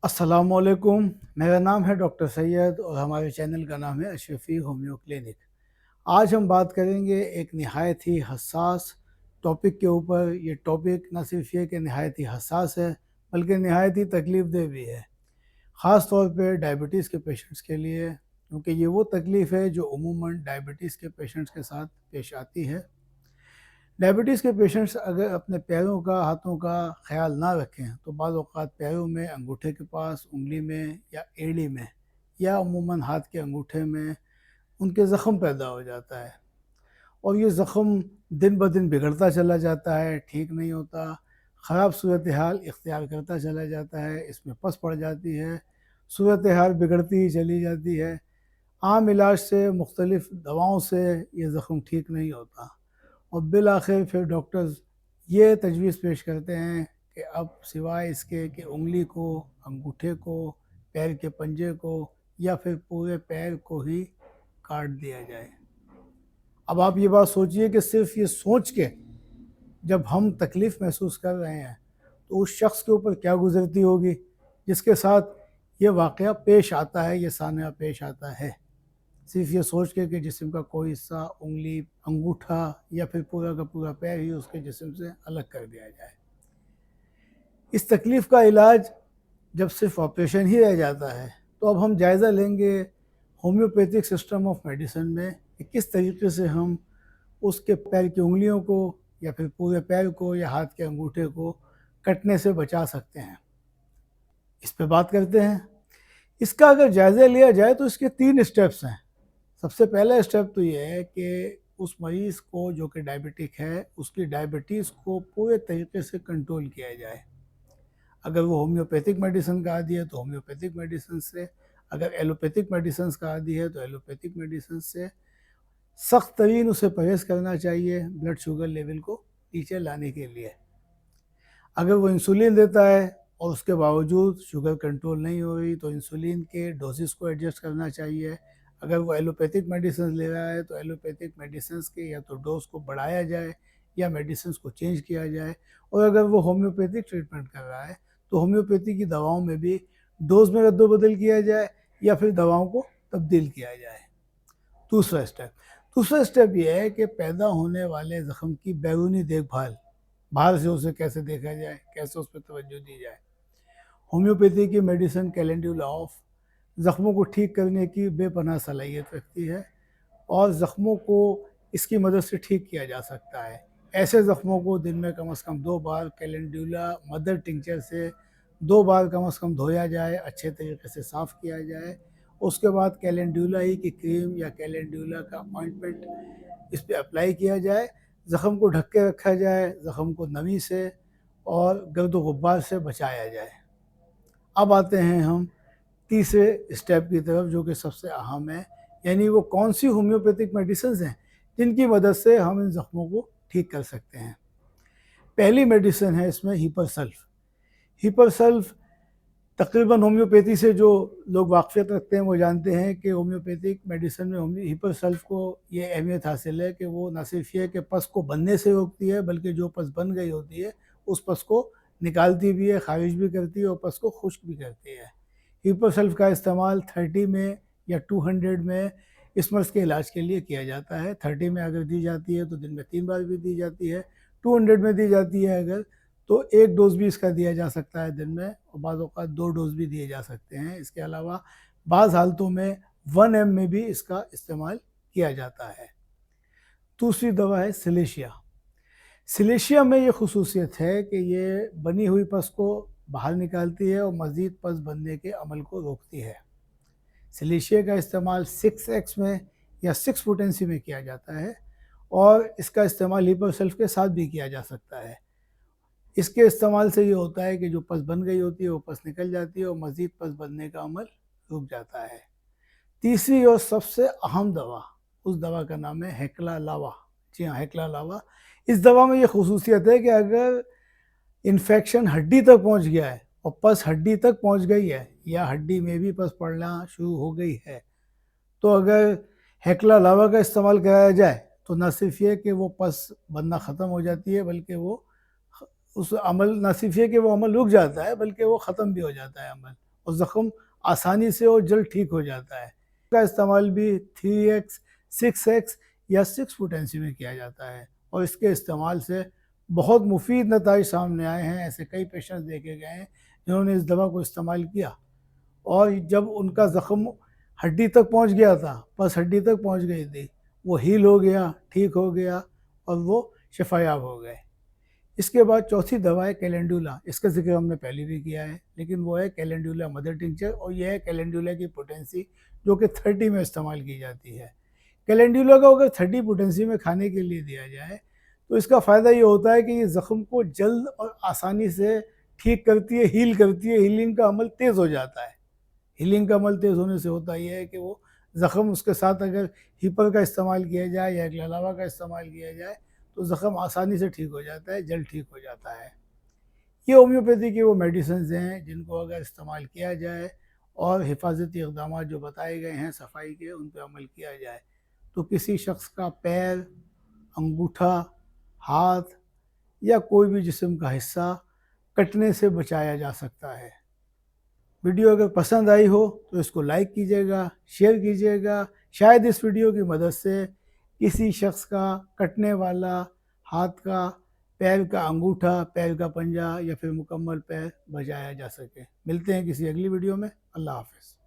अस्सलामुअलैकुम। मेरा नाम है डॉक्टर सैयद और हमारे चैनल का नाम है अशरफी होम्यो क्लिनिक। आज हम बात करेंगे एक नहायत ही हसास टॉपिक के ऊपर। ये टॉपिक न सिर्फ ये कि नहायत ही हसास है बल्कि नहायत ही तकलीफ़ देह भी है, ख़ास तौर पे डायबिटीज़ के पेशेंट्स के लिए, क्योंकि ये वो तकलीफ़ है जो अमूमन डायबिटीज़ के पेशेंट्स के साथ पेश आती है। डायबिटीज़ के पेशेंट्स अगर अपने पैरों का, हाथों का ख़्याल ना रखें तो बाज़ औक़ात पैरों में, अंगूठे के पास, उँगली में या एड़ी में या अमूमन हाथ के अंगूठे में उनके ज़ख़म पैदा हो जाता है और ये ज़ख़म दिन ब दिन बिगड़ता चला जाता है, ठीक नहीं होता, ख़राब सूरत हाल इख्तियार करता चला जाता है, इसमें पस पड़ जाती है, सूरत हाल बिगड़ती ही चली जाती है। आम इलाज से, मुख्तलिफ़ दवाओं से ये ज़ख़म ठीक नहीं होता और बिल आखिर फिर डॉक्टर्स ये तजवीज़ पेश करते हैं कि अब सिवाय इसके कि उंगली को, अंगूठे को, पैर के पंजे को या फिर पूरे पैर को ही काट दिया जाए। अब आप ये बात सोचिए कि सिर्फ ये सोच के जब हम तकलीफ़ महसूस कर रहे हैं तो उस शख्स के ऊपर क्या गुज़रती होगी जिसके साथ ये वाक़या पेश आता है, ये सान्या पेश आता है। सिर्फ ये सोच के कि जिस्म का कोई हिस्सा, उंगली, अंगूठा या फिर पूरा का पूरा पैर ही उसके जिस्म से अलग कर दिया जाए। इस तकलीफ़ का इलाज जब सिर्फ ऑपरेशन ही रह जाता है तो अब हम जायज़ा लेंगे होम्योपैथिक सिस्टम ऑफ मेडिसिन में कि किस तरीके से हम उसके पैर की उंगलियों को या फिर पूरे पैर को या हाथ के अंगूठे को कटने से बचा सकते हैं। इस पे बात करते हैं। इसका अगर जायज़ा लिया जाए तो इसके 3 स्टेप्स हैं। सबसे पहला स्टेप तो ये है कि उस मरीज़ को जो कि डायबिटिक है, उसकी डायबिटीज़ को पूरे तरीके से कंट्रोल किया जाए। अगर वो होम्योपैथिक मेडिसिन का आदी है तो होम्योपैथिक मेडिसिन से, अगर एलोपैथिक मेडिसिन का आदी है तो एलोपैथिक मेडिसिन से सख्त तरीन उसे परहेज़ करना चाहिए ब्लड शुगर लेवल को नीचे लाने के लिए। अगर वो इंसुलिन देता है और उसके बावजूद शुगर कंट्रोल नहीं हो रही तो इंसुलिन के डोजेस को एडजस्ट करना चाहिए। अगर वो एलोपैथिक मेडिसिन ले रहा है तो एलोपैथिक मेडिसिन के या तो डोज को बढ़ाया जाए या मेडिसिन को चेंज किया जाए, और अगर वो होम्योपैथिक ट्रीटमेंट कर रहा है तो होम्योपैथी की दवाओं में भी डोज में रद्द-बदल किया जाए या फिर दवाओं को तब्दील किया जाए। दूसरा स्टेप ये है कि पैदा होने वाले ज़ख़म की बैरूनी देखभाल, बाहर से उसे कैसे देखा जाए, कैसे उस पर तवज्जो दी जाए। होम्योपैथी की मेडिसिन कैलेंडुला ऑफ ज़ख्मों को ठीक करने की बेपनाह सलाहियत रखती है और ज़ख्मों को इसकी मदद से ठीक किया जा सकता है। ऐसे ज़ख्मों को दिन में कम से कम 2 बार कैलेंडुला मदर टिंचर से 2 बार कम से कम धोया जाए, अच्छे तरीके से साफ़ किया जाए। उसके बाद कैलेंडुला ही की क्रीम या कैलेंडुला का ऑइंटमेंट इस पे अप्लाई किया जाए, ज़ख़म को ढक के रखा जाए, ज़ख़म को नमी से और गर्द गुब्बार से बचाया जाए। अब आते हैं हम तीसरे स्टेप की तरफ जो कि सबसे अहम है, यानी वो कौन सी होम्योपैथिक मेडिसिन्स हैं जिनकी मदद से हम इन ज़ख्मों को ठीक कर सकते हैं। पहली मेडिसिन है इसमें हीपरसल्फ़। हीपरसल्फ़ तकरीबन होम्योपैथी से जो लोग वाक़फ़ियत रखते हैं वो जानते हैं कि होम्योपैथिक मेडिसिन में हीपरसल्फ़ को ये अहमियत हासिल है कि वो न सिर्फ ये कि पस को बनने से रोकती है बल्कि जो पस बन गई होती है उस पस को निकालती भी है, ख़ारिज भी करती है और पस को खुश्क भी करती है। हीपरसल्फ़ का इस्तेमाल 30 में या 200 में स्मर्स के इलाज के लिए किया जाता है। 30 में अगर दी जाती है तो दिन में 3 बार भी दी जाती है। 200 में दी जाती है अगर तो 1 डोज़ भी इसका दिया जा सकता है दिन में और बाज़ औक़ात 2 डोज़ भी दिए जा सकते हैं। इसके अलावा बाज़ हालतों में 1 एम में भी इसका इस्तेमाल किया जाता है। दूसरी दवा है सिलेशिया। सिलेशिया में ये ख़ुसूसियत है कि ये बनी हुई पस को बाहर निकालती है और मज़ीद पस बनने के अमल को रोकती है। सिलेशिया का इस्तेमाल 6x में या 6 पोटेंसी में किया जाता है और इसका इस्तेमाल हीपरसल्फ़ के साथ भी किया जा सकता है। इसके इस्तेमाल से ये होता है कि जो पस बन गई होती है वो पस निकल जाती है और मज़ीद पस बनने का अमल रुक जाता है। तीसरी और सबसे अहम दवा, उस दवा का नाम है हेक्ला लावा। जी हाँ, हेक्ला लावा। इस दवा में ये ख़ुसूसियत है कि अगर इन्फेक्शन हड्डी तक पहुंच गया है और पस हड्डी तक पहुंच गई है या हड्डी में भी पस पड़ना शुरू हो गई है तो अगर हेक्ला लावा का इस्तेमाल कराया जाए तो न सिर्फ ये कि वो पस बनना ख़त्म हो जाती है बल्कि वो उस अमल न सिर्फ ये कि वो अमल रुक जाता है बल्कि वो ख़त्म भी हो जाता है अमल और ज़ख़म आसानी से और जल्द ठीक हो जाता है। इसका इस्तेमाल भी 3x, 6x या 6 पोटेंसी में किया जाता है और इसके इस्तेमाल से बहुत मुफीद नताइज सामने आए हैं। ऐसे कई पेशेंट्स देखे गए हैं जिन्होंने इस दवा को इस्तेमाल किया और जब उनका ज़ख़म हड्डी तक पहुंच गया था, बस हड्डी तक पहुंच गई थी, वो हील हो गया, ठीक हो गया और वो शिफायाब हो गए। इसके बाद चौथी दवा है कैलेंडुला। इसका ज़िक्र हमने पहले भी किया है, लेकिन वो है कैलेंडुला मदर टिंचर और यह है कैलेंडुला की पोटेंसी जो कि 30 में इस्तेमाल की जाती है। कैलेंडुला को अगर 30 पोटेंसी में खाने के लिए दिया जाए तो इसका फ़ायदा ये होता है कि ये ज़ख़म को जल्द और आसानी से ठीक करती है, हील करती है, हीलिंग का अमल तेज़ हो जाता है। हीलिंग का अमल तेज़ होने से होता ये है कि वो ज़ख़म उसके साथ अगर हीपर का इस्तेमाल किया जाए या ग्ललावा का इस्तेमाल किया जाए तो ज़ख़म आसानी से ठीक हो जाता है, जल्द ठीक हो जाता है। ये होम्योपैथी की वो मेडिसिन्स हैं जिनको अगर इस्तेमाल किया जाए और हिफाजती इक़दामात जो बताए गए हैं सफाई के, उन पे अमल किया जाए तो किसी शख्स का पैर, अंगूठा, हाथ या कोई भी जिस्म का हिस्सा कटने से बचाया जा सकता है। वीडियो अगर पसंद आई हो तो इसको लाइक कीजिएगा, शेयर कीजिएगा। शायद इस वीडियो की मदद से किसी शख्स का कटने वाला हाथ का, पैर का अंगूठा, पैर का पंजा या फिर मुकम्मल पैर बचाया जा सके। मिलते हैं किसी अगली वीडियो में। अल्लाह हाफ़िज़।